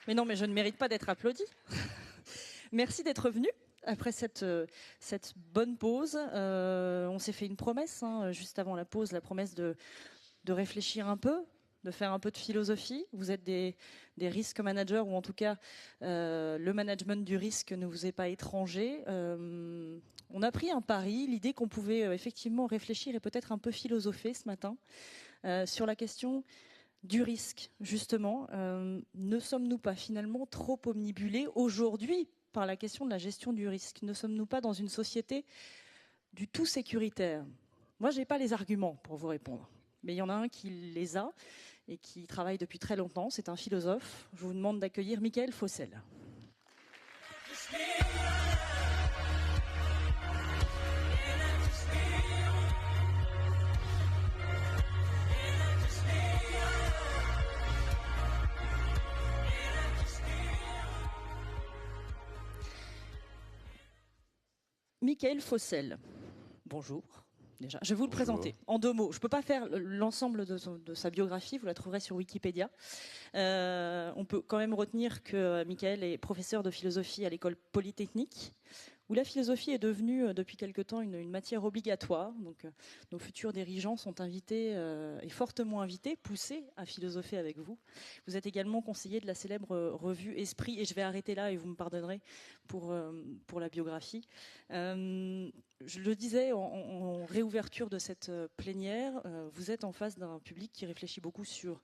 Mais non, mais je ne mérite pas d'être applaudi. Merci d'être venu. Après cette bonne pause, on s'est fait une promesse, juste avant la pause, la promesse de réfléchir un peu, de faire un peu de philosophie. Vous êtes des risk managers, ou en tout cas, le management du risque ne vous est pas étranger. On a pris un pari, l'idée qu'on pouvait effectivement réfléchir et peut-être un peu philosopher ce matin sur la question du risque, justement. Ne sommes-nous pas finalement trop omnibulés aujourd'hui par la question de la gestion du risque? Ne sommes-nous pas dans une société du tout sécuritaire? Moi, je n'ai pas les arguments pour vous répondre, mais il y en a un qui les a et qui travaille depuis très longtemps. C'est un philosophe. Je vous demande d'accueillir Michael Fossel. Michael Fossel, bonjour. Déjà, je vais vous le présenter en 2 mots. Je ne peux pas faire l'ensemble de sa biographie, vous la trouverez sur Wikipédia. On peut quand même retenir que Michael est professeur de philosophie à l'école polytechnique, où la philosophie est devenue depuis quelque temps une matière obligatoire. Donc nos futurs dirigeants sont invités et fortement invités, poussés à philosopher avec vous. Vous êtes également conseiller de la célèbre revue Esprit, et je vais arrêter là et vous me pardonnerez pour la biographie. Je le disais en réouverture de cette plénière, vous êtes en face d'un public qui réfléchit beaucoup sur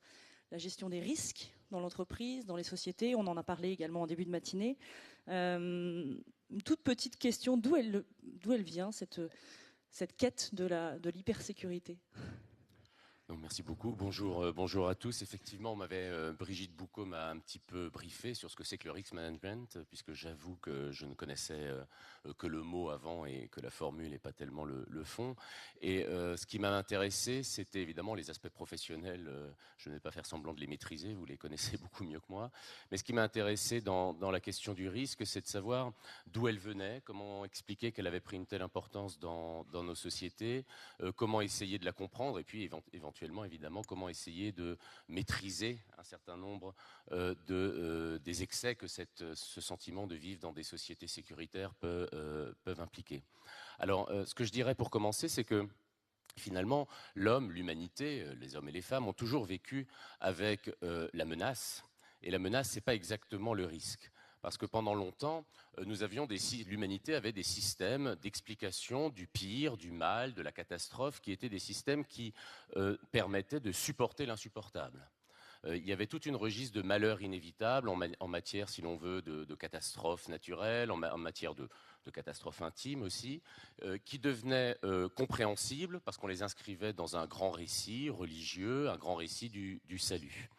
la gestion des risques dans l'entreprise, dans les sociétés. On en a parlé également en début de matinée. Une toute petite question, d'où elle vient, cette quête de l'hypersécurité? Donc, merci beaucoup. Bonjour à tous. Effectivement, Brigitte Boucaud m'a un petit peu briefé sur ce que c'est que le risk management, puisque j'avoue que je ne connaissais que le mot avant et que la formule n'est pas tellement le fond. Et ce qui m'a intéressé, c'était évidemment les aspects professionnels. Je ne vais pas faire semblant de les maîtriser, vous les connaissez beaucoup mieux que moi. Mais ce qui m'a intéressé dans la question du risque, c'est de savoir d'où elle venait, comment expliquer qu'elle avait pris une telle importance dans nos sociétés, comment essayer de la comprendre, et puis éventuellement, évidemment, comment essayer de maîtriser un certain nombre des excès que ce sentiment de vivre dans des sociétés sécuritaires peuvent impliquer. Alors, ce que je dirais pour commencer, c'est que finalement, l'homme, l'humanité, les hommes et les femmes ont toujours vécu avec la menace. Et la menace, c'est pas exactement le risque. Parce que pendant longtemps, l'humanité avait des systèmes d'explication du pire, du mal, de la catastrophe, qui étaient des systèmes qui permettaient de supporter l'insupportable. Il y avait toute une registre de malheurs inévitables en matière, si l'on veut, de catastrophes naturelles, en matière de catastrophes intimes aussi, qui devenaient compréhensibles parce qu'on les inscrivait dans un grand récit religieux, un grand récit du salut.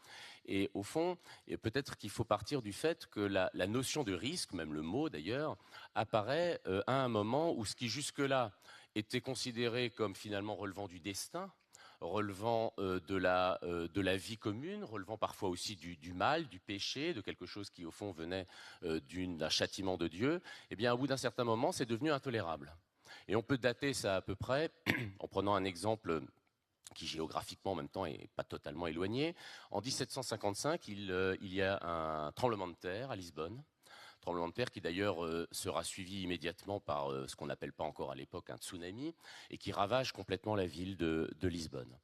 Et au fond, peut-être qu'il faut partir du fait que la notion de risque, même le mot d'ailleurs, apparaît à un moment où ce qui jusque-là était considéré comme finalement relevant du destin, relevant de la vie commune, relevant parfois aussi du mal, du péché, de quelque chose qui au fond venait d'un châtiment de Dieu, eh bien au bout d'un certain moment, c'est devenu intolérable. Et on peut dater ça à peu près en prenant un exemple qui géographiquement en même temps est pas totalement éloigné. En 1755, il y a un tremblement de terre à Lisbonne. Tremblement de terre qui d'ailleurs sera suivi immédiatement par ce qu'on n'appelle pas encore à l'époque un tsunami et qui ravage complètement la ville de Lisbonne.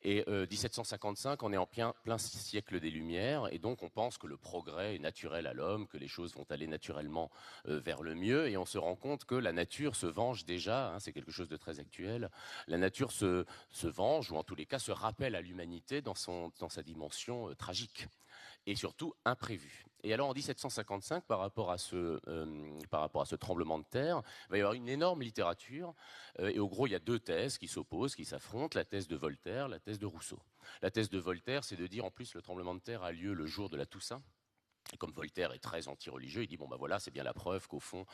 Et 1755, on est en plein siècle des Lumières et donc on pense que le progrès est naturel à l'homme, que les choses vont aller naturellement vers le mieux et on se rend compte que la nature se venge déjà, c'est quelque chose de très actuel, la nature se venge ou en tous les cas se rappelle à l'humanité dans sa dimension tragique et surtout imprévu. Et alors en 1755, par rapport à ce tremblement de terre, il va y avoir une énorme littérature. Et au gros, il y a 2 thèses qui s'opposent, qui s'affrontent, la thèse de Voltaire, la thèse de Rousseau. La thèse de Voltaire, c'est de dire, en plus, le tremblement de terre a lieu le jour de la Toussaint. Et comme Voltaire est très anti-religieux, il dit bon ben voilà, c'est bien la preuve qu'au fond,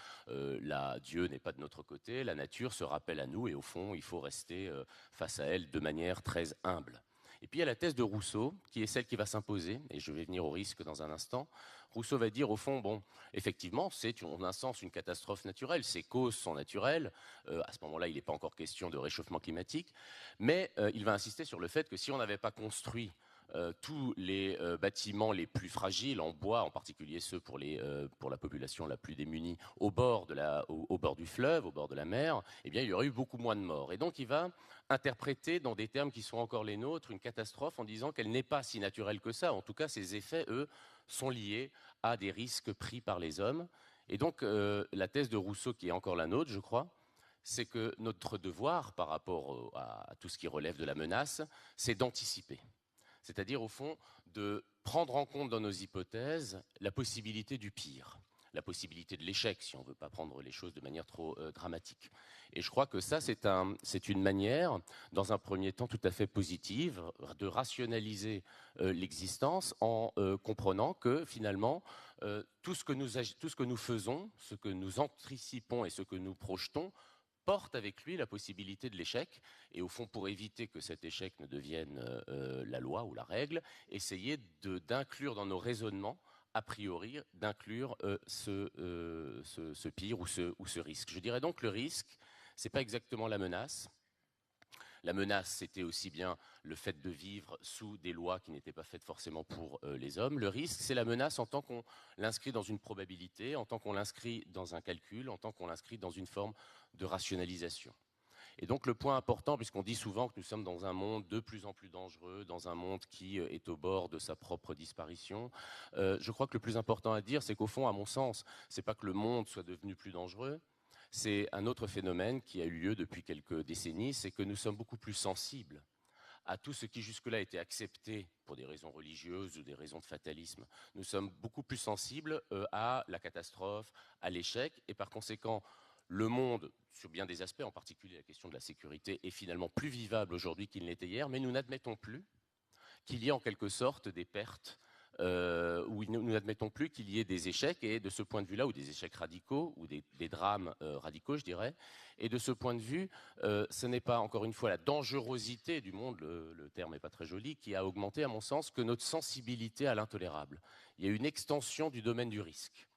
Dieu n'est pas de notre côté, la nature se rappelle à nous et au fond, il faut rester face à elle de manière très humble. Et puis il y a la thèse de Rousseau, qui est celle qui va s'imposer, et je vais venir au risque dans un instant. Rousseau va dire au fond, bon, effectivement, c'est en un sens une catastrophe naturelle, ses causes sont naturelles, à ce moment-là, il n'est pas encore question de réchauffement climatique, mais il va insister sur le fait que si on n'avait pas construit tous les bâtiments les plus fragiles en bois, en particulier ceux pour la population la plus démunie, au bord du fleuve, au bord de la mer, eh bien, il y aurait eu beaucoup moins de morts. Et donc, il va interpréter dans des termes qui sont encore les nôtres une catastrophe en disant qu'elle n'est pas si naturelle que ça. En tout cas, ses effets, eux, sont liés à des risques pris par les hommes. Et donc, la thèse de Rousseau, qui est encore la nôtre, je crois, c'est que notre devoir par rapport à tout ce qui relève de la menace, c'est d'anticiper. C'est-à-dire, au fond, de prendre en compte dans nos hypothèses la possibilité du pire, la possibilité de l'échec, si on ne veut pas prendre les choses de manière trop dramatique. Et je crois que ça, c'est une manière, dans un premier temps tout à fait positive, de rationaliser l'existence en comprenant que, finalement, tout ce que nous faisons, ce que nous anticipons et ce que nous projetons, porte avec lui la possibilité de l'échec, et au fond, pour éviter que cet échec ne devienne la loi ou la règle, essayer d'inclure dans nos raisonnements, a priori, d'inclure ce pire ou ce risque. Je dirais donc que le risque, ce n'est pas exactement la menace. La menace, c'était aussi bien le fait de vivre sous des lois qui n'étaient pas faites forcément pour les hommes. Le risque, c'est la menace en tant qu'on l'inscrit dans une probabilité, en tant qu'on l'inscrit dans un calcul, en tant qu'on l'inscrit dans une forme de rationalisation. Et donc le point important, puisqu'on dit souvent que nous sommes dans un monde de plus en plus dangereux, dans un monde qui est au bord de sa propre disparition, je crois que le plus important à dire, c'est qu'au fond, à mon sens, c'est pas que le monde soit devenu plus dangereux, c'est un autre phénomène qui a eu lieu depuis quelques décennies, c'est que nous sommes beaucoup plus sensibles à tout ce qui jusque-là était accepté pour des raisons religieuses ou des raisons de fatalisme. Nous sommes beaucoup plus sensibles à la catastrophe, à l'échec, et par conséquent, le monde, sur bien des aspects, en particulier la question de la sécurité, est finalement plus vivable aujourd'hui qu'il n'était hier, mais nous n'admettons plus qu'il y ait en quelque sorte des pertes, où nous n'admettons plus qu'il y ait des échecs, et de ce point de vue-là, ou des échecs radicaux, ou des drames radicaux, je dirais, et de ce point de vue, ce n'est pas, encore une fois, la dangerosité du monde, le terme n'est pas très joli, qui a augmenté, à mon sens, que notre sensibilité à l'intolérable. Il y a une extension du domaine du risque.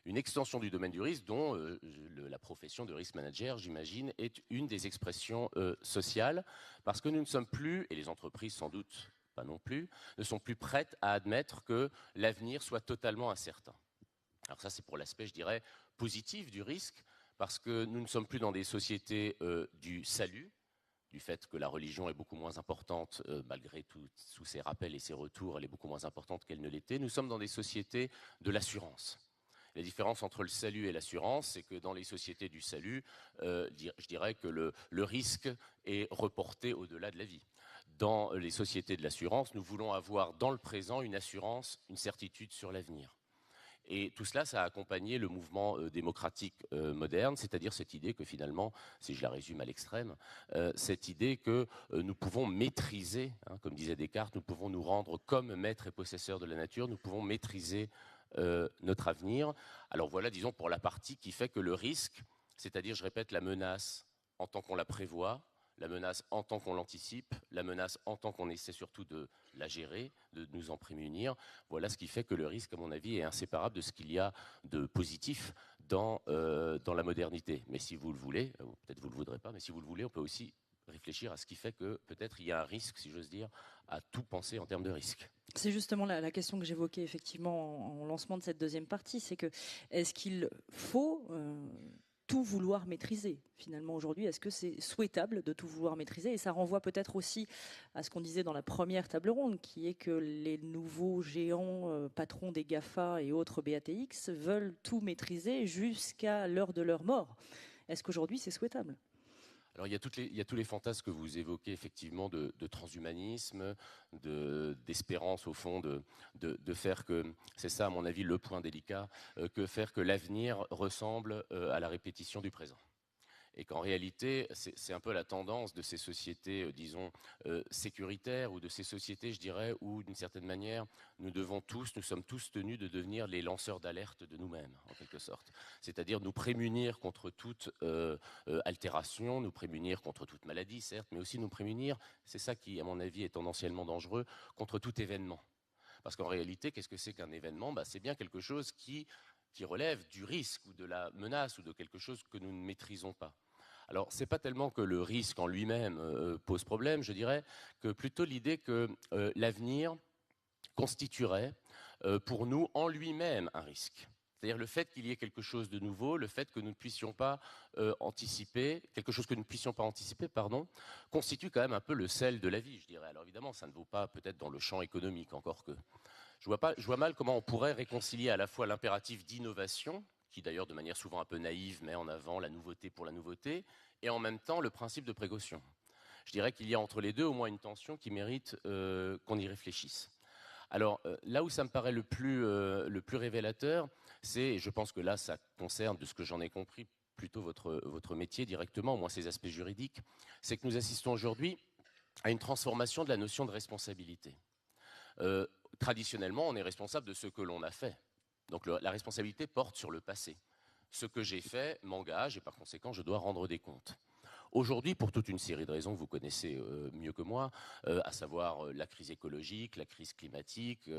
Une extension du domaine du risque dont la profession de risk manager, j'imagine, est une des expressions sociales, parce que nous ne sommes plus, et les entreprises sans doute pas non plus, ne sont plus prêtes à admettre que l'avenir soit totalement incertain. Alors ça, c'est pour l'aspect, je dirais, positif du risque, parce que nous ne sommes plus dans des sociétés du salut, du fait que la religion est beaucoup moins importante, malgré tous ses rappels et ses retours, elle est beaucoup moins importante qu'elle ne l'était. Nous sommes dans des sociétés de l'assurance. La différence entre le salut et l'assurance, c'est que dans les sociétés du salut, je dirais que le risque est reporté au-delà de la vie. Dans les sociétés de l'assurance, nous voulons avoir dans le présent une assurance, une certitude sur l'avenir. Et tout cela, ça a accompagné le mouvement démocratique moderne, c'est-à-dire cette idée que finalement, si je la résume à l'extrême, cette idée que nous pouvons maîtriser, comme disait Descartes, nous pouvons nous rendre comme maîtres et possesseurs de la nature, nous pouvons maîtriser notre avenir. Alors voilà, disons, pour la partie qui fait que le risque, c'est-à-dire, je répète, la menace en tant qu'on la prévoit, la menace en tant qu'on l'anticipe, la menace en tant qu'on essaie surtout de la gérer, de nous en prémunir. Voilà ce qui fait que le risque, à mon avis, est inséparable de ce qu'il y a de positif dans la modernité. Mais si vous le voulez, peut-être vous ne le voudrez pas, mais si vous le voulez, on peut aussi réfléchir à ce qui fait que peut-être il y a un risque, si j'ose dire, à tout penser en termes de risque. C'est justement la question que j'évoquais effectivement en lancement de cette deuxième partie, c'est que est-ce qu'il faut tout vouloir maîtriser finalement aujourd'hui? Est-ce que c'est souhaitable de tout vouloir maîtriser? Et ça renvoie peut-être aussi à ce qu'on disait dans la première table ronde, qui est que les nouveaux géants patrons des GAFA et autres BATX veulent tout maîtriser jusqu'à l'heure de leur mort. Est-ce qu'aujourd'hui c'est souhaitable? Alors il y a tous les fantasmes que vous évoquez effectivement de transhumanisme, d'espérance au fond, de faire que, c'est ça à mon avis le point délicat, que faire que l'avenir ressemble à la répétition du présent. Et qu'en réalité, c'est un peu la tendance de ces sociétés, disons, sécuritaires, ou de ces sociétés, je dirais, où d'une certaine manière, nous sommes tous tenus de devenir les lanceurs d'alerte de nous-mêmes, en quelque sorte. C'est-à-dire nous prémunir contre toute altération, nous prémunir contre toute maladie, certes, mais aussi nous prémunir, c'est ça qui, à mon avis, est tendanciellement dangereux, contre tout événement. Parce qu'en réalité, qu'est-ce que c'est qu'un événement? C'est bien quelque chose qui relève du risque ou de la menace ou de quelque chose que nous ne maîtrisons pas. Alors, c'est pas tellement que le risque en lui-même pose problème, je dirais que plutôt l'idée que l'avenir constituerait pour nous en lui-même un risque. C'est-à-dire le fait qu'il y ait quelque chose de nouveau, le fait que nous ne puissions pas anticiper, quelque chose que nous ne puissions pas anticiper, constitue quand même un peu le sel de la vie, je dirais. Alors évidemment, ça ne vaut pas peut-être dans le champ économique, encore que. Je vois mal comment on pourrait réconcilier à la fois l'impératif d'innovation, qui d'ailleurs de manière souvent un peu naïve met en avant la nouveauté pour la nouveauté, et en même temps le principe de précaution. Je dirais qu'il y a entre les deux au moins une tension qui mérite qu'on y réfléchisse. Alors là où ça me paraît le plus révélateur, c'est, et je pense que là ça concerne, de ce que j'en ai compris, plutôt votre métier directement, au moins ses aspects juridiques, c'est que nous assistons aujourd'hui à une transformation de la notion de responsabilité. Traditionnellement, on est responsable de ce que l'on a fait. Donc la responsabilité porte sur le passé. Ce que j'ai fait m'engage et par conséquent, je dois rendre des comptes. Aujourd'hui, pour toute une série de raisons que vous connaissez mieux que moi, à savoir la crise écologique, la crise climatique,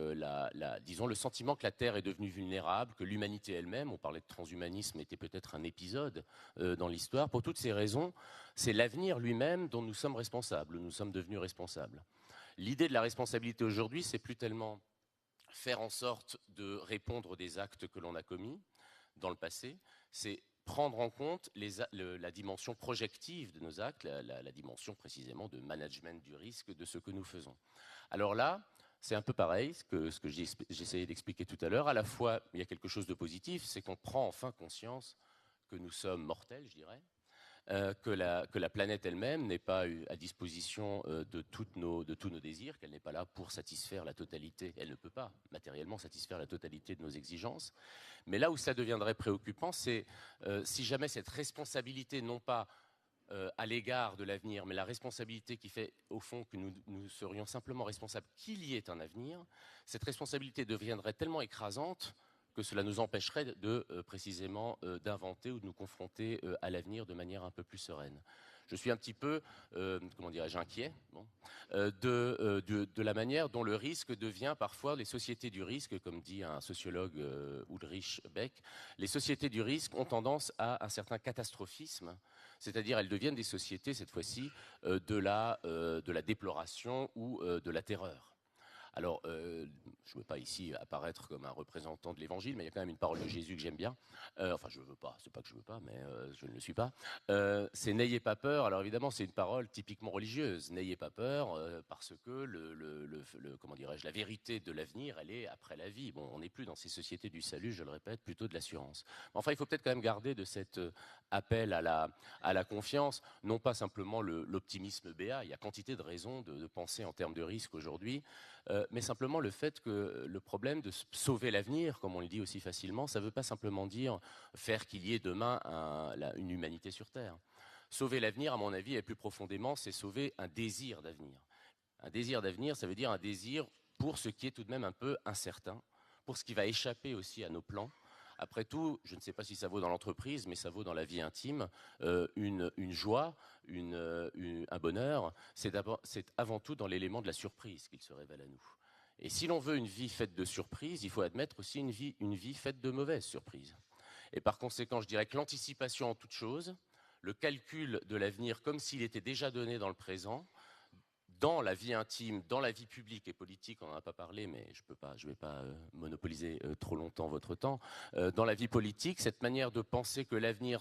disons le sentiment que la Terre est devenue vulnérable, que l'humanité elle-même, on parlait de transhumanisme, était peut-être un épisode dans l'histoire. Pour toutes ces raisons, c'est l'avenir lui-même dont nous sommes responsables, nous sommes devenus responsables. L'idée de la responsabilité aujourd'hui, c'est plus tellement faire en sorte de répondre des actes que l'on a commis dans le passé, c'est prendre en compte la dimension projective de nos actes, la dimension précisément de management du risque de ce que nous faisons. Alors là, c'est un peu pareil, ce que j'essayais d'expliquer tout à l'heure. À la fois, il y a quelque chose de positif, c'est qu'on prend enfin conscience que nous sommes mortels, je dirais, que la planète elle-même n'est pas à disposition de tous nos désirs, qu'elle n'est pas là pour satisfaire la totalité, elle ne peut pas matériellement satisfaire la totalité de nos exigences. Mais là où ça deviendrait préoccupant, c'est si jamais cette responsabilité, non pas à l'égard de l'avenir, mais la responsabilité qui fait au fond que nous serions simplement responsables qu'il y ait un avenir, cette responsabilité deviendrait tellement écrasante que cela nous empêcherait précisément d'inventer ou de nous confronter à l'avenir de manière un peu plus sereine. Je suis un petit peu, inquiet de la manière dont le risque devient parfois les sociétés du risque, comme dit un sociologue Ulrich Beck, les sociétés du risque ont tendance à un certain catastrophisme, c'est-à-dire elles deviennent des sociétés, cette fois-ci, de la déploration ou de la terreur. Alors, je ne veux pas ici apparaître comme un représentant de l'Évangile, mais il y a quand même une parole de Jésus que j'aime bien. Enfin, je ne veux pas, c'est pas que je ne veux pas, mais je ne le suis pas. C'est « N'ayez pas peur ». Alors évidemment, c'est une parole typiquement religieuse. N'ayez pas peur parce que la vérité de l'avenir, elle est après la vie. Bon, on n'est plus dans ces sociétés du salut, je le répète, plutôt de l'assurance. Mais enfin, il faut peut-être quand même garder de cet appel à la confiance, non pas simplement l'optimisme béat. Il y a quantité de raisons de penser en termes de risque aujourd'hui. Mais simplement le fait que le problème de sauver l'avenir, comme on le dit aussi facilement, ça ne veut pas simplement dire faire qu'il y ait demain une humanité sur Terre. Sauver l'avenir, à mon avis, et plus profondément, c'est sauver un désir d'avenir. Un désir d'avenir, ça veut dire un désir pour ce qui est tout de même un peu incertain, pour ce qui va échapper aussi à nos plans. Après tout, je ne sais pas si ça vaut dans l'entreprise, mais ça vaut dans la vie intime. Une joie, un bonheur, c'est avant tout dans l'élément de la surprise qu'il se révèle à nous. Et si l'on veut une vie faite de surprises, il faut admettre aussi une vie faite de mauvaises surprises. Et par conséquent, je dirais que l'anticipation en toute chose, le calcul de l'avenir comme s'il était déjà donné dans le présent, dans la vie intime, dans la vie publique et politique, on n'en a pas parlé, mais je ne vais pas monopoliser trop longtemps votre temps. Dans la vie politique, cette manière de penser que l'avenir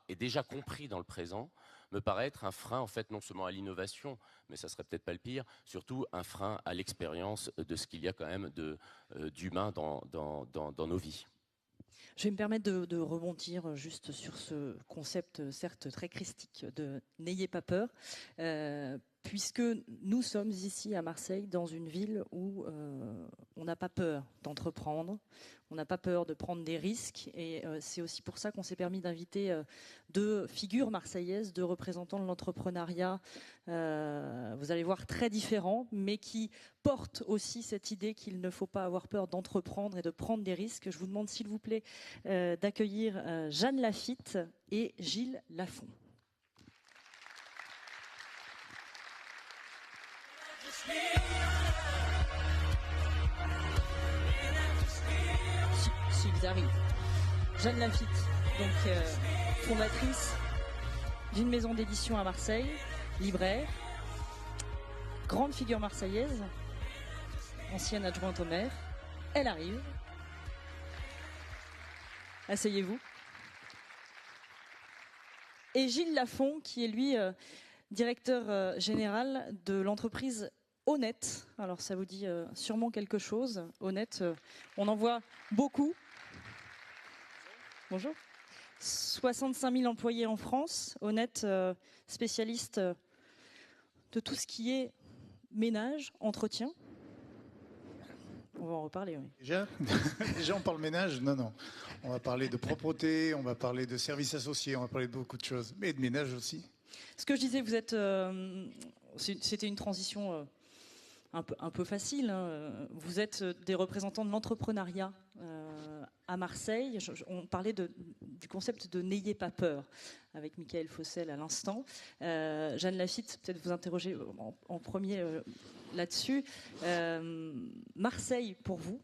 est déjà compris dans le présent, me paraît être un frein, en fait, non seulement à l'innovation, mais ça serait peut-être pas le pire, surtout un frein à l'expérience de ce qu'il y a quand même d'humain dans nos vies. Je vais me permettre de rebondir juste sur ce concept, certes très christique, de « n'ayez pas peur ». Puisque nous sommes ici à Marseille, dans une ville où on n'a pas peur d'entreprendre, on n'a pas peur de prendre des risques, et c'est aussi pour ça qu'on s'est permis d'inviter deux figures marseillaises, deux représentants de l'entrepreneuriat, vous allez voir très différents, mais qui portent aussi cette idée qu'il ne faut pas avoir peur d'entreprendre et de prendre des risques. Je vous demande s'il vous plaît d'accueillir Jeanne Lafitte et Gilles Lafont. S'ils arrivent. Jeanne Lafitte, donc fondatrice d'une maison d'édition à Marseille, libraire, grande figure marseillaise, ancienne adjointe au maire. Elle arrive. Asseyez-vous. Et Gilles Lafont, qui est lui directeur général de l'entreprise Honnête. Alors ça vous dit sûrement quelque chose. Honnête, on en voit beaucoup. Bonjour. 65 000 employés en France. Honnête, spécialiste de tout ce qui est ménage, entretien. On va en reparler, oui. Déjà, on parle ménage? Non. On va parler de propreté, on va parler de services associés, on va parler de beaucoup de choses, mais de ménage aussi. Ce que je disais, vous êtes, c'était une transition un peu facile. Hein. Vous êtes des représentants de l'entrepreneuriat à Marseille. On parlait du concept de n'ayez pas peur avec Michael Fossel à l'instant. Jeanne Lafitte, peut-être vous interroger en premier là-dessus. Marseille, pour vous,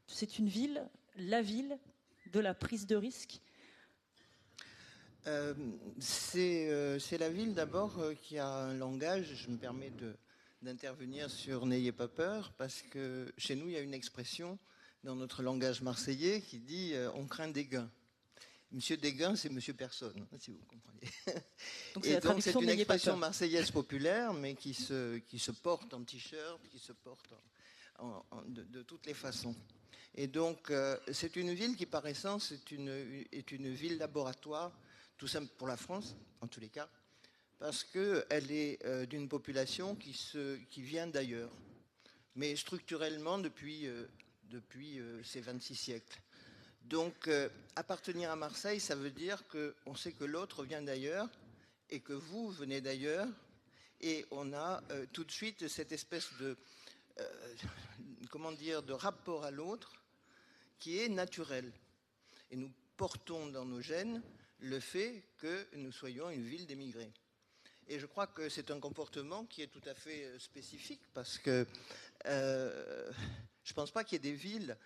c'est une ville, la ville de la prise de risque? C'est la ville d'abord qui a un langage. Je me permets d'intervenir sur n'ayez pas peur, parce que chez nous il y a une expression dans notre langage marseillais qui dit on craint des gains. Monsieur Desgains, c'est Monsieur Personne, si vous comprenez. Donc c'est une expression marseillaise populaire, mais qui se porte en t-shirt, qui se porte de toutes les façons. Et donc c'est une ville qui par essence est une ville laboratoire, tout simple pour la France, en tous les cas, parce qu'elle est d'une population qui vient d'ailleurs, mais structurellement depuis ces 26 siècles. Donc, appartenir à Marseille, ça veut dire qu'on sait que l'autre vient d'ailleurs et que vous venez d'ailleurs, et on a tout de suite cette espèce de rapport à l'autre qui est naturel. Et nous portons dans nos gènes le fait que nous soyons une ville d'émigrés. Et je crois que c'est un comportement qui est tout à fait spécifique, parce que je ne pense pas qu'il y ait des villes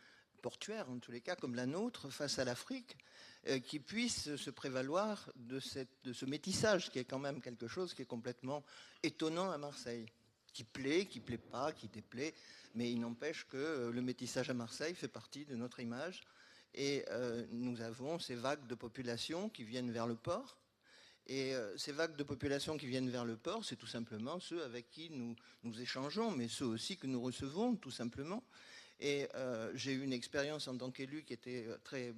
portuaires, en tous les cas, comme la nôtre, face à l'Afrique, qui puissent se prévaloir de ce métissage, qui est quand même quelque chose qui est complètement étonnant à Marseille, qui plaît pas, qui déplaît, mais il n'empêche que le métissage à Marseille fait partie de notre image, et nous avons ces vagues de population qui viennent vers le port. Et ces vagues de population qui viennent vers le port, c'est tout simplement ceux avec qui nous échangeons, mais ceux aussi que nous recevons, tout simplement. Et j'ai eu une expérience en tant qu'élu qui était très,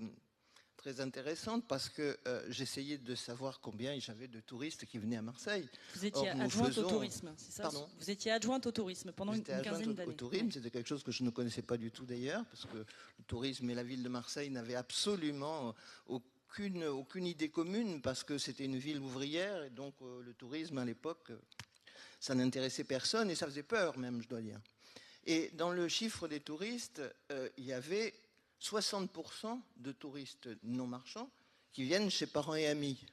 très intéressante, parce que j'essayais de savoir combien j'avais de touristes qui venaient à Marseille. Vous étiez adjointe au tourisme, c'est ça? Pardon ? Vous étiez adjointe au tourisme pendant une quinzaine d'années. Au tourisme, c'était quelque chose que je ne connaissais pas du tout d'ailleurs, parce que le tourisme et la ville de Marseille n'avaient absolument aucune idée commune, parce que c'était une ville ouvrière, et donc le tourisme à l'époque, ça n'intéressait personne, et ça faisait peur même, je dois dire. Et dans le chiffre des touristes, il y avait 60% de touristes non marchands qui viennent chez parents et amis.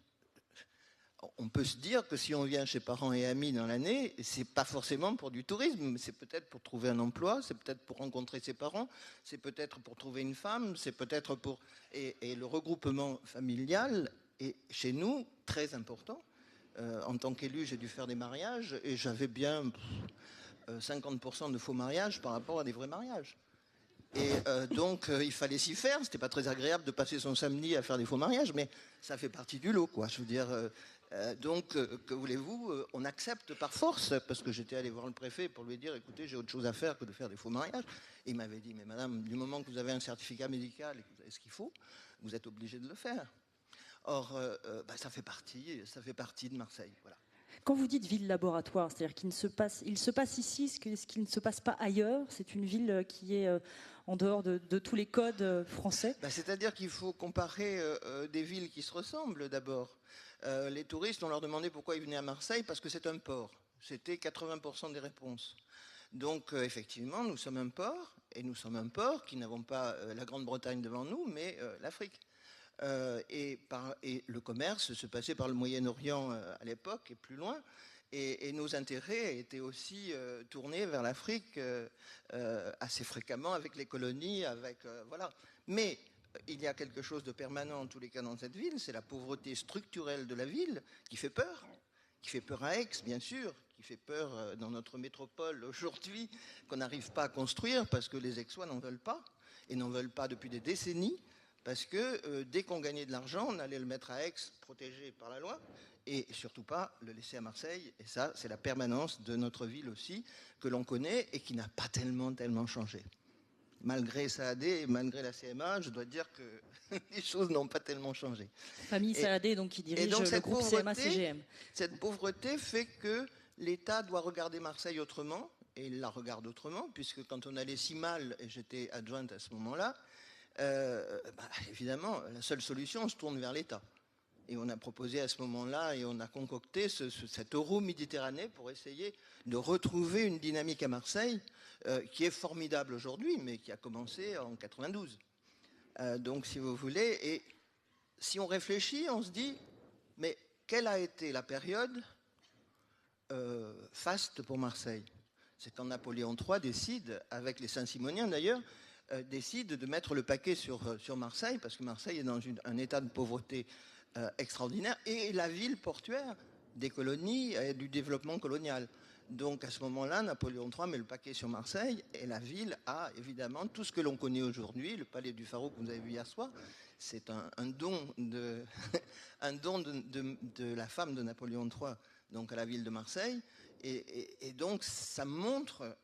On peut se dire que si on vient chez parents et amis dans l'année, c'est pas forcément pour du tourisme, c'est peut-être pour trouver un emploi, c'est peut-être pour rencontrer ses parents, c'est peut-être pour trouver une femme, c'est peut-être pour... Et le regroupement familial est chez nous très important. En tant qu'élu, j'ai dû faire des mariages, et j'avais bien 50% de faux mariages par rapport à des vrais mariages. Et donc il fallait s'y faire. C'était pas très agréable de passer son samedi à faire des faux mariages, mais ça fait partie du lot, quoi. Je veux dire, donc que voulez-vous, on accepte par force, parce que j'étais allé voir le préfet pour lui dire, écoutez, j'ai autre chose à faire que de faire des faux mariages. Et il m'avait dit, mais madame, du moment que vous avez un certificat médical et que vous avez ce qu'il faut, vous êtes obligé de le faire. Or, ça fait partie de Marseille, voilà. Quand vous dites ville laboratoire, c'est-à-dire qu'il se passe ici ce qui ne se passe pas ailleurs, c'est une ville qui est en dehors de tous les codes français? C'est-à-dire qu'il faut comparer des villes qui se ressemblent d'abord. Les touristes, on leur demandait pourquoi ils venaient à Marseille, parce que c'est un port. C'était 80% des réponses. Donc effectivement, nous sommes un port, et nous sommes un port qui n'avons pas la Grande-Bretagne devant nous, mais l'Afrique. Et le commerce se passait par le Moyen-Orient à l'époque et plus loin, et nos intérêts étaient aussi tournés vers l'Afrique assez fréquemment, avec les colonies, voilà. Mais il y a quelque chose de permanent en tous les cas dans cette ville, c'est la pauvreté structurelle de la ville qui fait peur à Aix, bien sûr, qui fait peur dans notre métropole aujourd'hui, qu'on n'arrive pas à construire parce que les Aixois n'en veulent pas, et n'en veulent pas depuis des décennies, parce que dès qu'on gagnait de l'argent, on allait le mettre à Aix, protégé par la loi, et surtout pas le laisser à Marseille. Et ça, c'est la permanence de notre ville aussi, que l'on connaît et qui n'a pas tellement changé. Malgré Saadé et malgré la CMA, je dois dire que les choses n'ont pas tellement changé. Famille Saadé, donc, qui dirige le groupe CMA-CGM. Cette pauvreté fait que l'État doit regarder Marseille autrement, et il la regarde autrement, puisque quand on allait si mal, et j'étais adjointe à ce moment-là, évidemment, la seule solution, on se tourne vers l'État. Et on a proposé à ce moment-là, et on a concocté cet euro-Méditerranée pour essayer de retrouver une dynamique à Marseille qui est formidable aujourd'hui, mais qui a commencé en 92. Donc, si vous voulez, et si on réfléchit, on se dit, mais quelle a été la période faste pour Marseille? C'est quand Napoléon III décide, avec les Saint-Simoniens d'ailleurs, décide de mettre le paquet sur Marseille, parce que Marseille est dans un état de pauvreté extraordinaire, et la ville portuaire des colonies et du développement colonial. Donc à ce moment-là, Napoléon III met le paquet sur Marseille, et la ville a évidemment tout ce que l'on connaît aujourd'hui. Le palais du Pharaon que vous avez vu hier soir, c'est un don de la femme de Napoléon III, donc à la ville de Marseille. Et donc ça montre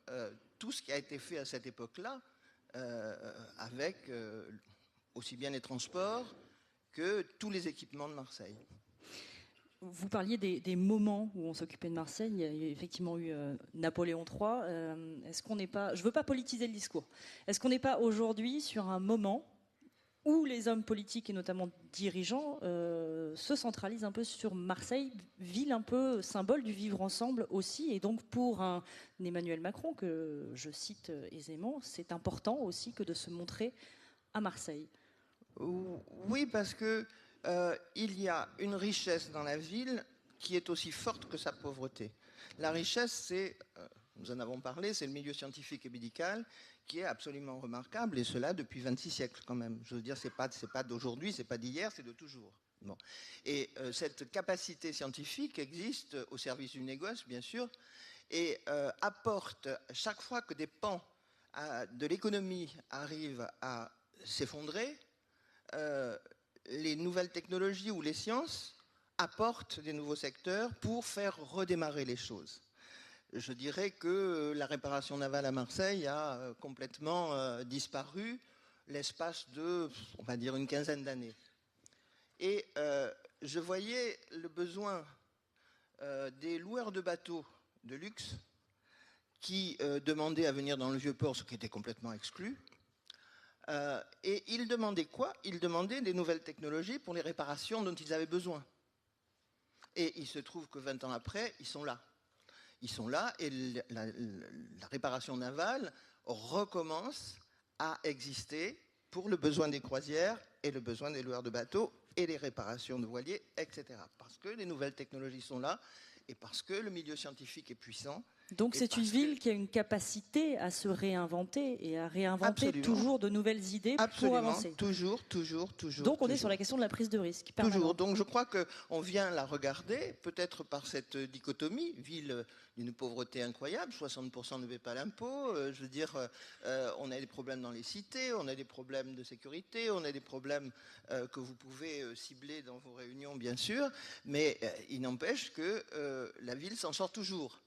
tout ce qui a été fait à cette époque-là, avec aussi bien les transports que tous les équipements de Marseille. Vous parliez des moments où on s'occupait de Marseille. Il y a effectivement eu Napoléon III. Est-ce qu'on n'est pas, je ne veux pas politiser le discours, est-ce qu'on n'est pas aujourd'hui sur un moment où les hommes politiques et notamment dirigeants se centralisent un peu sur Marseille, ville un peu symbole du vivre ensemble aussi, et donc pour un Emmanuel Macron, que je cite aisément, c'est important aussi que de se montrer à Marseille? Oui, parce que il y a une richesse dans la ville qui est aussi forte que sa pauvreté. La richesse, c'est, nous en avons parlé, c'est le milieu scientifique et médical qui est absolument remarquable, et cela depuis 26 siècles quand même. Je veux dire, c'est pas d'aujourd'hui, c'est pas d'hier, c'est de toujours. Bon. Et cette capacité scientifique existe au service du négoce, bien sûr, et apporte, chaque fois que des pans de l'économie arrivent à s'effondrer, les nouvelles technologies ou les sciences apportent des nouveaux secteurs pour faire redémarrer les choses. Je dirais que la réparation navale à Marseille a complètement disparu l'espace de, on va dire, une quinzaine d'années. Et je voyais le besoin des loueurs de bateaux de luxe qui demandaient à venir dans le Vieux-Port, ce qui était complètement exclu. Et ils demandaient quoi? Ils demandaient des nouvelles technologies pour les réparations dont ils avaient besoin. Et il se trouve que 20 ans après, ils sont là. Ils sont là, et la réparation navale recommence à exister pour le besoin des croisières et le besoin des loueurs de bateaux et les réparations de voiliers, etc. Parce que les nouvelles technologies sont là et parce que le milieu scientifique est puissant. Donc c'est une ville qui a une capacité à se réinventer et à réinventer toujours de nouvelles idées pour avancer. Toujours. Donc on est sur la question de la prise de risque. Toujours. Donc je crois qu'on vient la regarder, peut-être par cette dichotomie, ville d'une pauvreté incroyable, 60% ne paient pas l'impôt, je veux dire, on a des problèmes dans les cités, on a des problèmes de sécurité, on a des problèmes que vous pouvez cibler dans vos réunions, bien sûr, mais il n'empêche que la ville s'en sort toujours.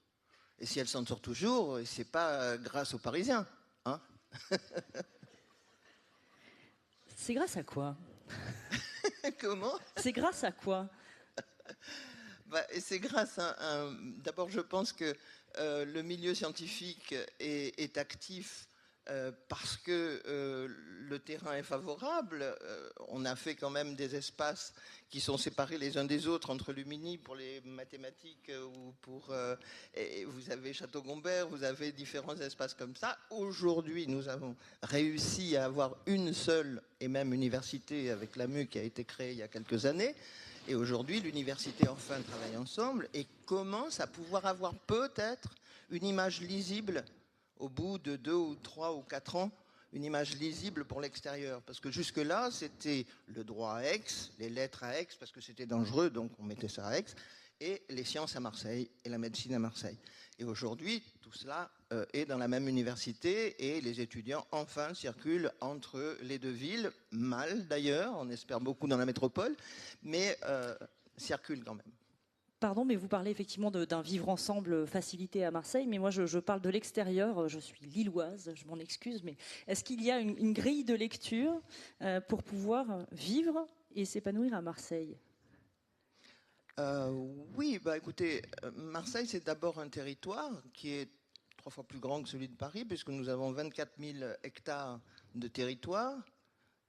Et si elle s'en sort toujours, c'est pas grâce aux Parisiens, hein. C'est grâce à quoi? Comment? C'est grâce à quoi? C'est grâce à d'abord, je pense que le milieu scientifique est actif parce que le terrain est favorable. On a fait quand même des espaces qui sont séparés les uns des autres entre Lumini pour les mathématiques ou pour... vous avez Château-Gombert, vous avez différents espaces comme ça. Aujourd'hui, nous avons réussi à avoir une seule et même université avec l'AMU qui a été créée il y a quelques années. Et aujourd'hui, l'université enfin travaille ensemble et commence à pouvoir avoir peut-être une image lisible au bout de 2 ou 3 ou 4 ans une image lisible pour l'extérieur. Parce que jusque-là, c'était le droit à Aix, les lettres à Aix, parce que c'était dangereux, donc on mettait ça à Aix, et les sciences à Marseille et la médecine à Marseille. Et aujourd'hui, tout cela est dans la même université et les étudiants, enfin, circulent entre les deux villes, mal d'ailleurs, on espère beaucoup dans la métropole, mais circulent quand même. Pardon, mais vous parlez effectivement d'un vivre ensemble facilité à Marseille, mais moi je parle de l'extérieur, je suis lilloise, je m'en excuse, mais est-ce qu'il y a une grille de lecture pour pouvoir vivre et s'épanouir à Marseille ? Oui, écoutez, Marseille c'est d'abord un territoire qui est 3 fois plus grand que celui de Paris, puisque nous avons 24 000 hectares de territoire,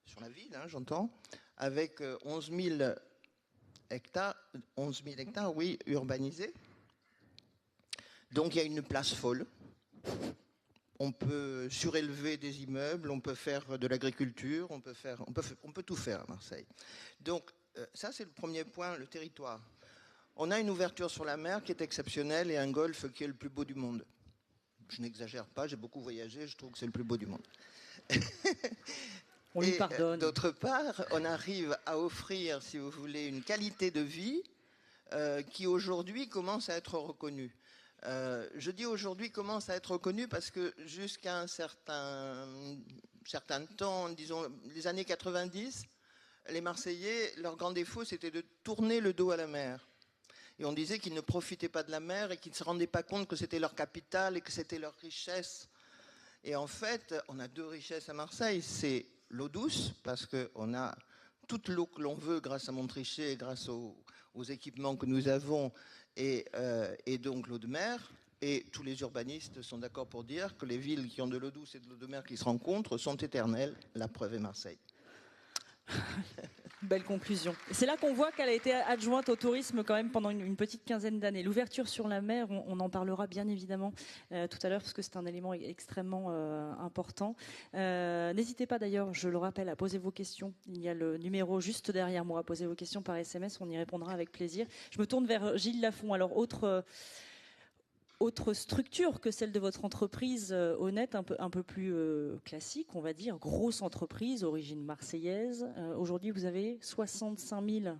sur la ville, j'entends, avec 11 000 hectares, oui, urbanisés. Donc il y a une place folle. On peut surélever des immeubles, on peut faire de l'agriculture, on peut tout faire à Marseille. Donc ça c'est le premier point, le territoire. On a une ouverture sur la mer qui est exceptionnelle et un golfe qui est le plus beau du monde. Je n'exagère pas, j'ai beaucoup voyagé, je trouve que c'est le plus beau du monde. On lui pardonne. D'autre part, on arrive à offrir, si vous voulez, une qualité de vie qui aujourd'hui commence à être reconnue. Je dis aujourd'hui commence à être reconnue parce que jusqu'à un certain temps, disons les années 90, les Marseillais, leur grand défaut, c'était de tourner le dos à la mer. Et on disait qu'ils ne profitaient pas de la mer et qu'ils ne se rendaient pas compte que c'était leur capitale et que c'était leur richesse. Et en fait, on a 2 richesses à Marseille. C'est l'eau douce, parce qu'on a toute l'eau que l'on veut grâce à Montrichet et grâce aux équipements que nous avons, et donc l'eau de mer. Et tous les urbanistes sont d'accord pour dire que les villes qui ont de l'eau douce et de l'eau de mer qui se rencontrent sont éternelles. La preuve est Marseille. Belle conclusion. C'est là qu'on voit qu'elle a été adjointe au tourisme quand même pendant une petite quinzaine d'années. L'ouverture sur la mer, on en parlera bien évidemment tout à l'heure parce que c'est un élément extrêmement important. N'hésitez pas d'ailleurs, je le rappelle, à poser vos questions. Il y a le numéro juste derrière moi. Posez vos questions par SMS, on y répondra avec plaisir. Je me tourne vers Gilles Lafont. Alors autre structure que celle de votre entreprise Honnête, un peu plus classique, on va dire, grosse entreprise, origine marseillaise. Aujourd'hui, vous avez 65 000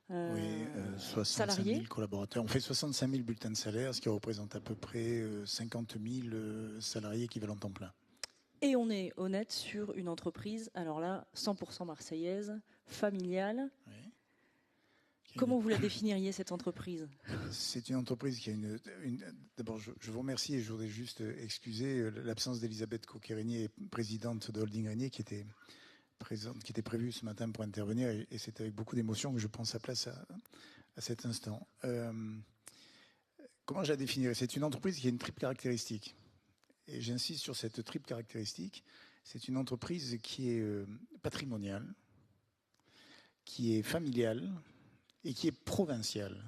65 salariés. 000 collaborateurs. On fait 65 000 bulletins de salaire, ce qui représente à peu près 50 000 salariés équivalent temps plein. Et on est Honnête sur une entreprise, alors là, 100% marseillaise, familiale. Oui. Comment vous la définiriez, cette entreprise ? C'est une entreprise qui a D'abord, je vous remercie et je voudrais juste excuser l'absence d'Elisabeth Coquet-Régnier, présidente de Holding Régnier, qui était prévue ce matin pour intervenir, et c'est avec beaucoup d'émotion que je prends sa place à cet instant. Comment je la définirais ? C'est une entreprise qui a une triple caractéristique. Et j'insiste sur cette triple caractéristique. C'est une entreprise qui est patrimoniale, qui est familiale, et qui est provincial.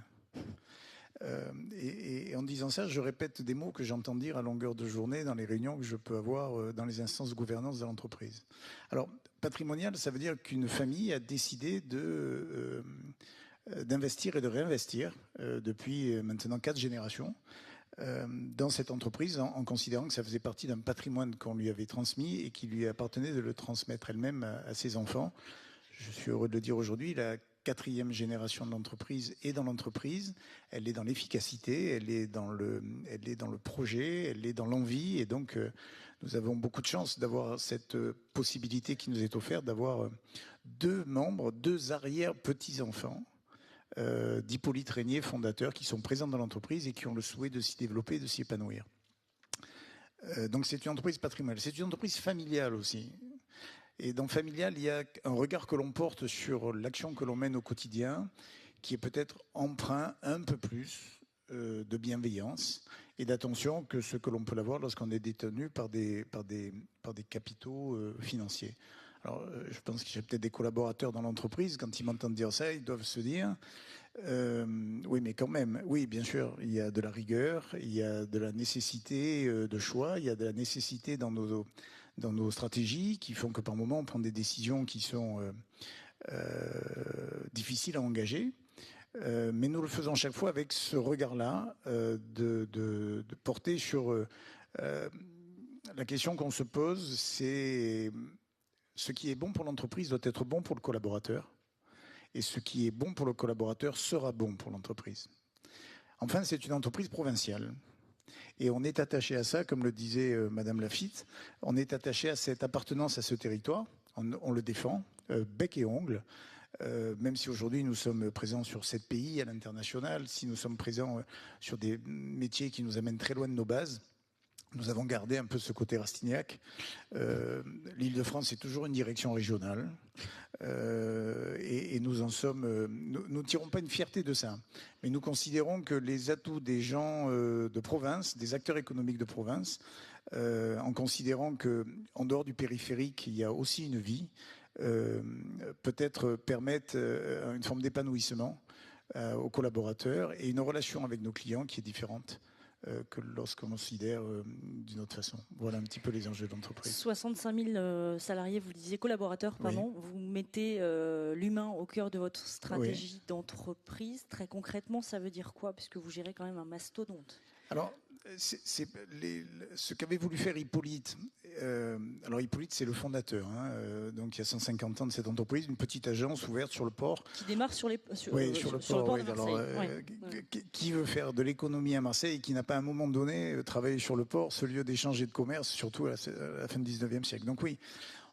Et en disant ça, je répète des mots que j'entends dire à longueur de journée dans les réunions que je peux avoir dans les instances de gouvernance de l'entreprise. Alors, patrimonial, ça veut dire qu'une famille a décidé d'investir et de réinvestir depuis maintenant 4 générations dans cette entreprise en considérant que ça faisait partie d'un patrimoine qu'on lui avait transmis et qui lui appartenait de le transmettre elle-même à ses enfants. Je suis heureux de le dire aujourd'hui, la 4e génération de l'entreprise est dans l'entreprise, elle est dans l'efficacité, elle est dans le projet, elle est dans l'envie, et donc nous avons beaucoup de chance d'avoir cette possibilité qui nous est offerte d'avoir 2 membres, 2 arrière-petits-enfants d'Hippolyte Régnier, fondateur, qui sont présents dans l'entreprise et qui ont le souhait de s'y développer et de s'y épanouir. Donc c'est une entreprise patrimoniale, c'est une entreprise familiale aussi. Et dans familial, il y a un regard que l'on porte sur l'action que l'on mène au quotidien, qui est peut-être empreint un peu plus de bienveillance et d'attention que ce que l'on peut l'avoir lorsqu'on est détenu par des capitaux financiers. Alors, je pense que j'ai peut-être des collaborateurs dans l'entreprise, quand ils m'entendent dire ça, ils doivent se dire oui, mais quand même, oui, bien sûr, il y a de la rigueur, il y a de la nécessité de choix, il y a de la nécessité dans nos stratégies qui font que par moment on prend des décisions qui sont difficiles à engager, mais nous le faisons chaque fois avec ce regard-là de porter sur La question qu'on se pose, c'est ce qui est bon pour l'entreprise doit être bon pour le collaborateur. Et ce qui est bon pour le collaborateur sera bon pour l'entreprise. Enfin, c'est une entreprise provinciale. Et on est attaché à ça, comme le disait Madame Lafitte, on est attaché à cette appartenance à ce territoire. On le défend, bec et ongle. Même si aujourd'hui nous sommes présents sur 7 pays à l'international, si nous sommes présents sur des métiers qui nous amènent très loin de nos bases, nous avons gardé un peu ce côté Rastignac. L'Île-de-France est toujours une direction régionale et nous en sommes. Nous ne tirons pas une fierté de ça, mais nous considérons que les atouts des gens de province, des acteurs économiques de province, en considérant qu'en dehors du périphérique, il y a aussi une vie, peut-être permettent une forme d'épanouissement aux collaborateurs et une relation avec nos clients qui est différente que lorsqu'on considère d'une autre façon. Voilà un petit peu les enjeux d'entreprise. 65 000 salariés, vous le disiez, collaborateurs, pardon. Oui. Vous mettez l'humain au cœur de votre stratégie d'entreprise. Très concrètement, ça veut dire quoi? Puisque vous gérez quand même un mastodonte. Alors, ce qu'avait voulu faire Hippolyte. Alors Hippolyte, c'est le fondateur. Donc il y a 150 ans de cette entreprise, une petite agence ouverte sur le port. Qui démarre sur le port de Marseille. Qui veut faire de l'économie à Marseille et qui n'a pas à un moment donné travaillé sur le port, ce lieu d'échange et de commerce, surtout à la fin du 19e siècle. Donc oui,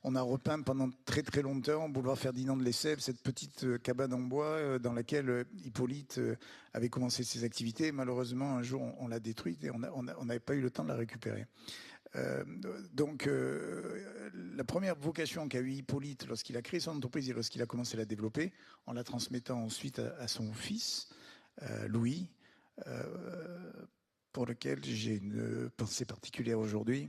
on a repeint pendant très très longtemps, boulevard Ferdinand de Lesseps, cette petite cabane en bois dans laquelle Hippolyte avait commencé ses activités. Malheureusement, un jour, on l'a détruite et on n'avait pas eu le temps de la récupérer. Donc, la première vocation qu'a eu Hippolyte lorsqu'il a créé son entreprise et lorsqu'il a commencé à la développer, en la transmettant ensuite à son fils, Louis, pour lequel j'ai une pensée particulière aujourd'hui,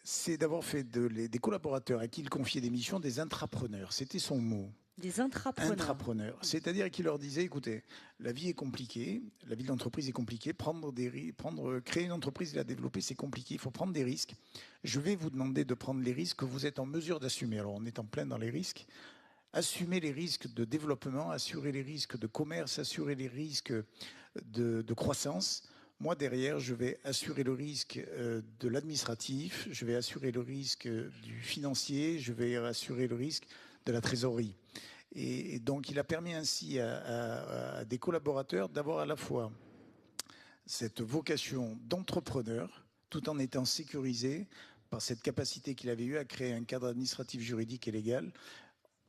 c'est d'avoir fait des collaborateurs à qui il confiait des missions des intrapreneurs. C'était son mot. Des intrapreneurs. C'est-à-dire qu'il leur disait, écoutez, la vie est compliquée, la vie de l'entreprise est compliquée, créer une entreprise et la développer, c'est compliqué, il faut prendre des risques. Je vais vous demander de prendre les risques que vous êtes en mesure d'assumer. Alors on est en plein dans les risques. Assumer les risques de développement, assurer les risques de commerce, assurer les risques de croissance. Moi, derrière, je vais assurer le risque de l'administratif, je vais assurer le risque du financier, je vais assurer le risque de la trésorerie. Et donc, il a permis ainsi à des collaborateurs d'avoir à la fois cette vocation d'entrepreneur, tout en étant sécurisé par cette capacité qu'il avait eue à créer un cadre administratif, juridique et légal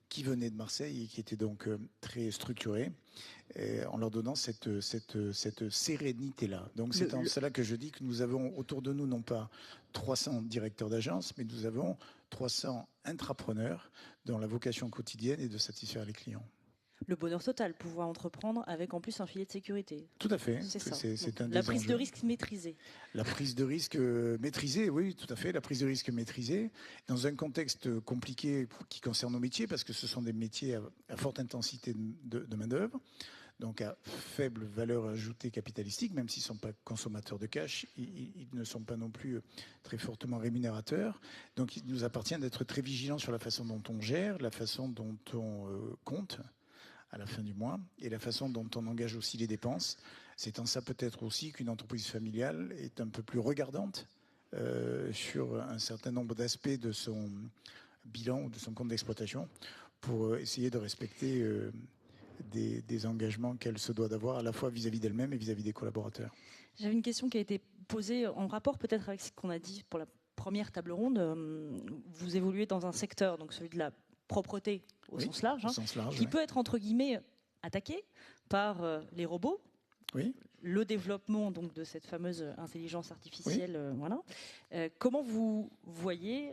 qui venait de Marseille et qui était donc très structuré, en leur donnant cette sérénité-là. Donc c'est en cela que je dis que nous avons autour de nous non pas 300 directeurs d'agence, mais nous avons 300 intrapreneurs dont la vocation quotidienne est de satisfaire les clients. Le bonheur total, pouvoir entreprendre avec en plus un filet de sécurité. Tout à fait. C'est un la prise de risque maîtrisée. La prise de risque maîtrisée, oui, tout à fait. La prise de risque maîtrisée dans un contexte compliqué qui concerne nos métiers, parce que ce sont des métiers à forte intensité de main-d'œuvre, donc à faible valeur ajoutée capitalistique, même s'ils ne sont pas consommateurs de cash, ils ne sont pas non plus très fortement rémunérateurs. Donc il nous appartient d'être très vigilants sur la façon dont on gère, la façon dont on compte à la fin du mois, et la façon dont on engage aussi les dépenses. C'est en ça peut-être aussi qu'une entreprise familiale est un peu plus regardante sur un certain nombre d'aspects de son bilan ou de son compte d'exploitation pour essayer de respecter des engagements qu'elle se doit d'avoir à la fois vis-à-vis d'elle-même et vis-à-vis des collaborateurs. J'avais une question qui a été posée en rapport peut-être avec ce qu'on a dit pour la première table ronde. Vous évoluez dans un secteur, donc celui de la propreté au sens large, qui peut être entre guillemets attaqué par les robots. Oui. Le développement donc de cette fameuse intelligence artificielle, voilà. Comment vous voyez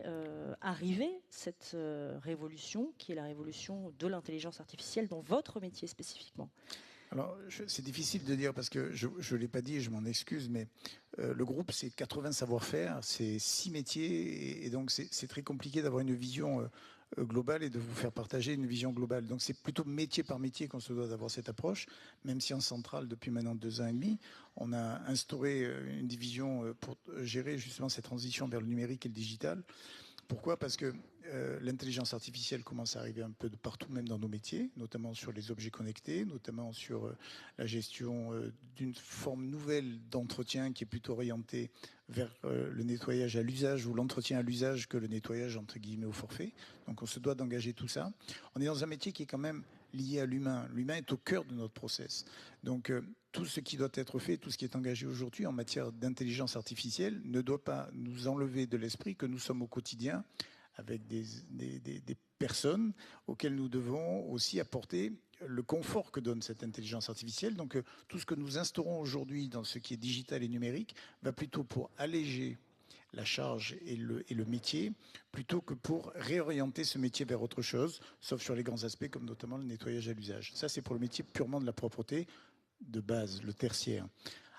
arriver cette révolution, qui est la révolution de l'intelligence artificielle dans votre métier spécifiquement? Alors, c'est difficile de dire parce que je ne l'ai pas dit et je m'en excuse, mais le groupe, c'est 80 savoir-faire, c'est 6 métiers et donc c'est très compliqué d'avoir une vision globale et de vous faire partager une vision globale. Donc c'est plutôt métier par métier qu'on se doit d'avoir cette approche, même si en centrale, depuis maintenant 2 ans et demi, on a instauré une division pour gérer justement cette transition vers le numérique et le digital, Pourquoi? Parce que l'intelligence artificielle commence à arriver un peu de partout, même dans nos métiers, notamment sur les objets connectés, notamment sur la gestion d'une forme nouvelle d'entretien qui est plutôt orientée vers le nettoyage à l'usage ou l'entretien à l'usage que le nettoyage entre guillemets au forfait. Donc on se doit d'engager tout ça. On est dans un métier qui est quand même lié à l'humain. L'humain est au cœur de notre process. Donc tout ce qui doit être fait, tout ce qui est engagé aujourd'hui en matière d'intelligence artificielle ne doit pas nous enlever de l'esprit que nous sommes au quotidien avec des personnes auxquelles nous devons aussi apporter le confort que donne cette intelligence artificielle. Donc tout ce que nous instaurons aujourd'hui dans ce qui est digital et numérique va plutôt pour alléger la charge et le métier, plutôt que pour réorienter ce métier vers autre chose, sauf sur les grands aspects comme notamment le nettoyage à l'usage. Ça, c'est pour le métier purement de la propreté de base, le tertiaire.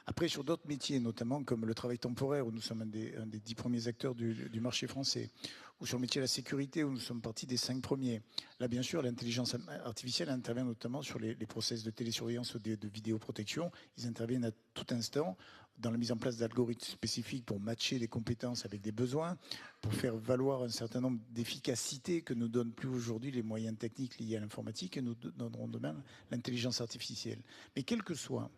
Après, sur d'autres métiers, notamment comme le travail temporaire, où nous sommes un des 10 premiers acteurs du marché français, ou sur le métier de la sécurité, où nous sommes partis des 5 premiers. Là, bien sûr, l'intelligence artificielle intervient notamment sur les process de télésurveillance ou de vidéoprotection. Ils interviennent à tout instant dans la mise en place d'algorithmes spécifiques pour matcher les compétences avec des besoins, pour faire valoir un certain nombre d'efficacités que nous donnent plus aujourd'hui les moyens techniques liés à l'informatique et nous donneront demain l'intelligence artificielle. Mais quelle que soit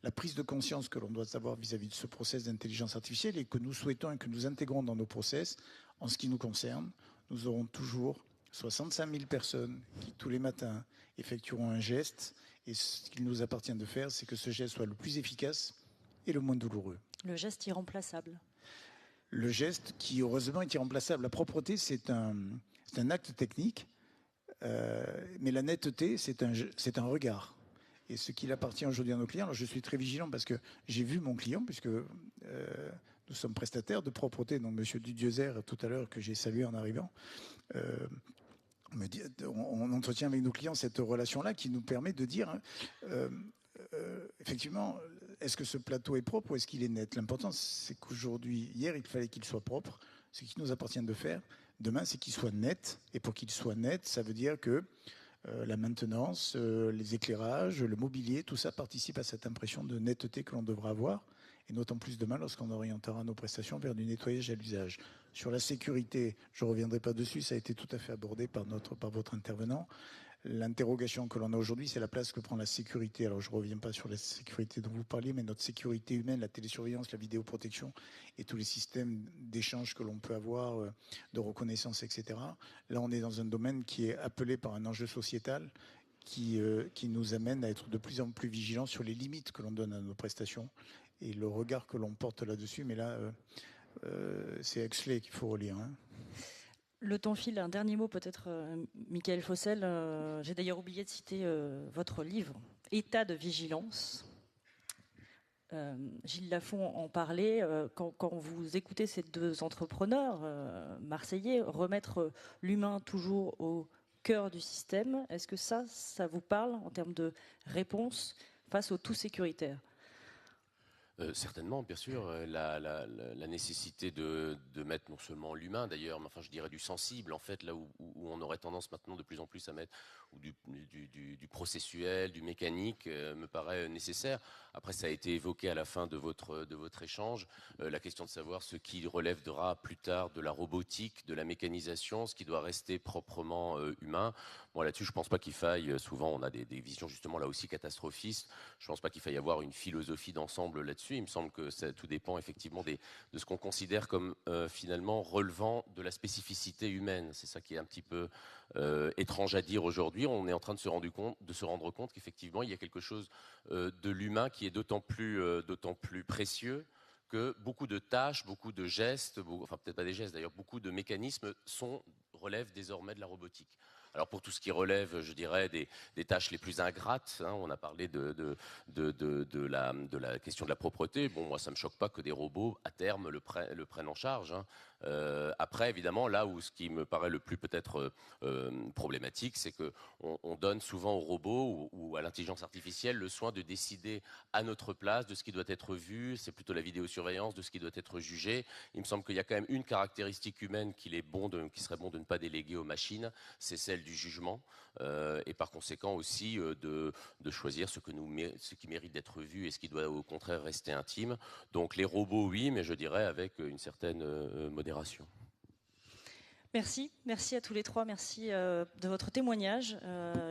la prise de conscience que l'on doit avoir vis-à-vis de ce process d'intelligence artificielle et que nous souhaitons et que nous intégrons dans nos process, en ce qui nous concerne, nous aurons toujours 65 000 personnes qui, tous les matins, effectueront un geste. Et ce qu'il nous appartient de faire, c'est que ce geste soit le plus efficace et le moins douloureux. Le geste irremplaçable. Le geste qui, heureusement, est irremplaçable. La propreté, c'est un acte technique, mais la netteté, c'est un regard. Et ce qu'il appartient aujourd'hui à nos clients, alors je suis très vigilant parce que j'ai vu mon client, puisque nous sommes prestataires de propreté, donc M. Dudiezer, tout à l'heure, que j'ai salué en arrivant, on entretient avec nos clients cette relation-là qui nous permet de dire, effectivement, est-ce que ce plateau est propre ou est-ce qu'il est net? L'important, c'est qu'aujourd'hui, hier, il fallait qu'il soit propre. Ce qui nous appartient de faire, demain, c'est qu'il soit net. Et pour qu'il soit net, ça veut dire que la maintenance, les éclairages, le mobilier, tout ça participe à cette impression de netteté que l'on devra avoir, et d'autant plus demain lorsqu'on orientera nos prestations vers du nettoyage à l'usage. Sur la sécurité, je ne reviendrai pas dessus, ça a été tout à fait abordé par votre intervenant. L'interrogation que l'on a aujourd'hui, c'est la place que prend la sécurité. Alors, je ne reviens pas sur la sécurité dont vous parliez, mais notre sécurité humaine, la télésurveillance, la vidéoprotection et tous les systèmes d'échange que l'on peut avoir, de reconnaissance, etc. Là, on est dans un domaine qui est appelé par un enjeu sociétal qui nous amène à être de plus en plus vigilants sur les limites que l'on donne à nos prestations et le regard que l'on porte là-dessus. Mais là, c'est Huxley qu'il faut relire, hein. Le temps file. Un dernier mot peut-être, Michael Fossel. J'ai d'ailleurs oublié de citer votre livre « État de vigilance ». Gilles Lafont en parlait. Quand vous écoutez ces deux entrepreneurs marseillais, remettre l'humain toujours au cœur du système, est-ce que ça vous parle en termes de réponse face au tout sécuritaire ? Certainement, bien sûr, la nécessité de mettre non seulement l'humain d'ailleurs, mais enfin je dirais du sensible en fait, là où on aurait tendance maintenant de plus en plus à mettre ou du processuel, du mécanique, me paraît nécessaire. Après, ça a été évoqué à la fin de votre échange, la question de savoir ce qui relèvera plus tard de la robotique, de la mécanisation, ce qui doit rester proprement humain. Bon, là-dessus, je pense pas qu'il faille, souvent on a des visions justement là aussi catastrophistes, je pense pas qu'il faille avoir une philosophie d'ensemble là-dessus. Il me semble que ça, tout dépend effectivement de ce qu'on considère comme finalement relevant de la spécificité humaine. C'est ça qui est un petit peu étrange à dire aujourd'hui. On est en train de se rendre compte qu'effectivement il y a quelque chose de l'humain qui est d'autant plus précieux que beaucoup de tâches, beaucoup de gestes, enfin peut-être pas des gestes d'ailleurs, beaucoup de mécanismes relèvent désormais de la robotique. Alors pour tout ce qui relève, je dirais, des tâches les plus ingrates, hein, on a parlé de la question de la propreté. Bon, moi, ça me choque pas que des robots, à terme, le prennent en charge, hein. Après, évidemment, là où ce qui me paraît le plus peut-être problématique, c'est que on donne souvent aux robots ou à l'intelligence artificielle le soin de décider à notre place de ce qui doit être vu. C'est plutôt la vidéosurveillance de ce qui doit être jugé. Il me semble qu'il y a quand même une caractéristique humaine qui serait bon de ne pas déléguer aux machines, c'est celle du jugement, et par conséquent aussi de choisir ce qui mérite d'être vu et ce qui doit au contraire rester intime. Donc les robots, oui, mais je dirais avec une certaine modération. Merci à tous les trois, merci de votre témoignage.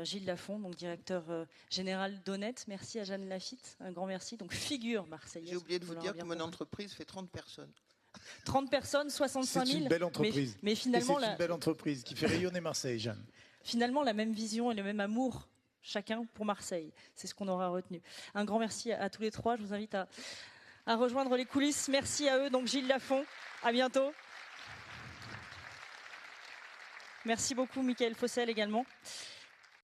Gilles Lafont, donc directeur général d'Honnête, merci à Jeanne Lafitte, un grand merci. Donc figure marseillaise. J'ai oublié de vous dire que mon entreprise fait 30 personnes. 30 personnes, 65 000. C'est une belle entreprise. Mais finalement, c'est une belle entreprise qui fait rayonner Marseille, Jeanne. Finalement, la même vision et le même amour, chacun pour Marseille. C'est ce qu'on aura retenu. Un grand merci à tous les trois. Je vous invite à rejoindre les coulisses. Merci à eux. Donc Gilles Lafont, à bientôt. Merci beaucoup, Michael Fossel également.